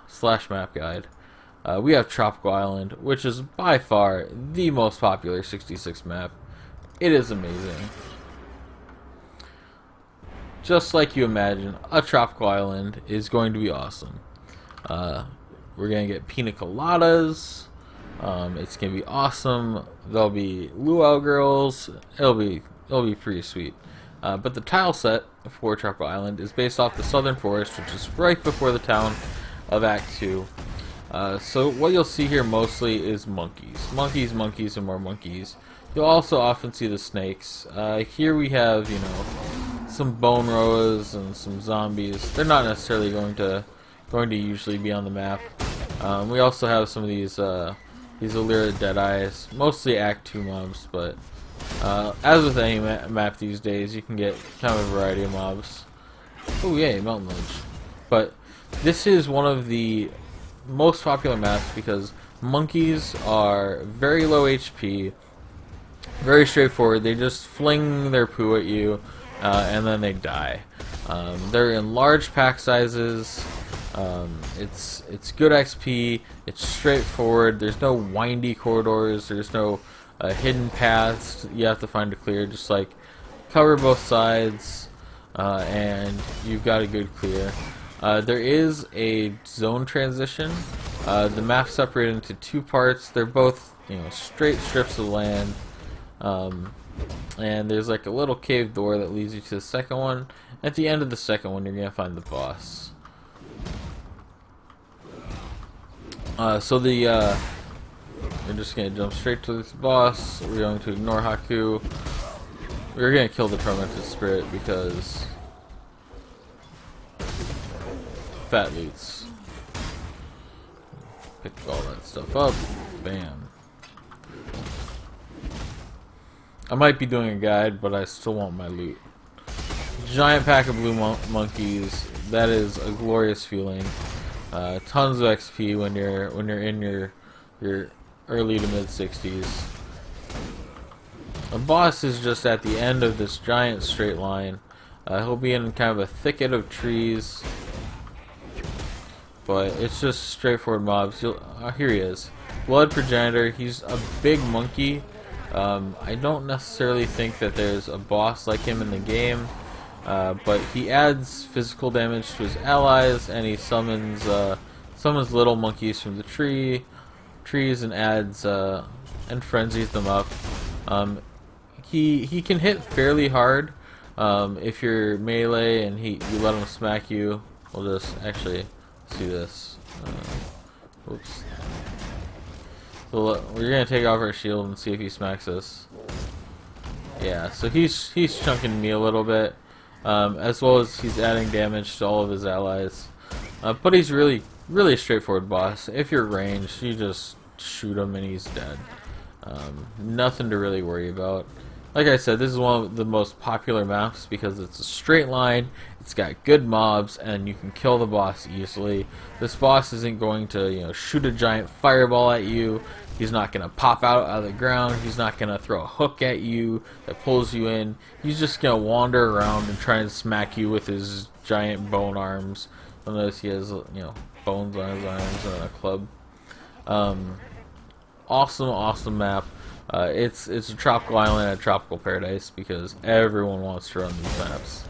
slash map guide. We have Tropical Island, which is by far the most popular 66 map. It is amazing. Just like you imagine, a tropical island is going to be awesome. We're gonna get pina coladas. It's gonna be awesome. There'll be luau girls. It'll be pretty sweet. But the tile set for Tropical Island is based off the Southern Forest, which is right before the town of Act 2. So what you'll see here mostly is monkeys. Monkeys, monkeys, and more monkeys. You'll also often see the snakes. Here we have, you know, some bone roas and some zombies. They're not necessarily going to usually be on the map. We also have some of these Allura Deadeyes, mostly Act 2 mobs, but as with any map these days, you can get kind of a variety of mobs. Oh yay, Mountain Ledge. But this is one of the most popular maps because monkeys are very low HP, very straightforward. They just fling their poo at you, and then they die. They're in large pack sizes. It's good XP. It's straightforward. There's no windy corridors. There's no hidden paths you have to find to clear. Just like cover both sides, and you've got a good clear. There is a zone transition. The map's separated into two parts. They're both, you know, straight strips of land. And there's like a little cave door that leads you to the second one. At the end of the second one, you're gonna find the boss. We're just gonna jump straight to this boss. We're going to ignore Haku. We're gonna kill the tormented spirit because fat loots. Pick all that stuff up. Bam. I might be doing a guide, but I still want my loot. Giant pack of blue monkeys. That is a glorious feeling. Tons of XP when you're in your early to mid 60s. A boss is just at the end of this giant straight line. He'll be in kind of a thicket of trees, but it's just straightforward mobs. Here he is, Blood Progenitor. He's a big monkey. I don't necessarily think that there's a boss like him in the game, but he adds physical damage to his allies, and he summons little monkeys from the trees and adds and frenzies them up. He can hit fairly hard if you're melee and you let him smack you. We'll just actually see this. Oops. So we're gonna take off our shield and see if he smacks us. Yeah, so he's chunking me a little bit, as well as he's adding damage to all of his allies. But he's really a straightforward boss. If you're ranged, you just shoot him and he's dead. Nothing to really worry about. Like I said, this is one of the most popular maps because it's a straight line, it's got good mobs, and you can kill the boss easily. This boss isn't going to, you know, shoot a giant fireball at you. He's not going to pop out of the ground. He's not going to throw a hook at you that pulls you in. He's just going to wander around and try and smack you with his giant bone arms. Unless he has, you know, bones on his arms and a club. Awesome map. It's a tropical island and a tropical paradise because everyone wants to run these maps.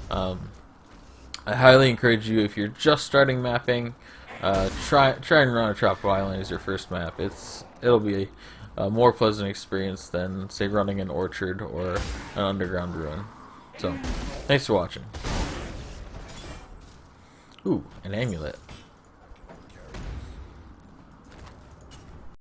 I highly encourage you, if you're just starting mapping, try and run a tropical island as your first map. It'll be a more pleasant experience than, say, running an orchard or an underground ruin. So, thanks for watching. Ooh, an amulet.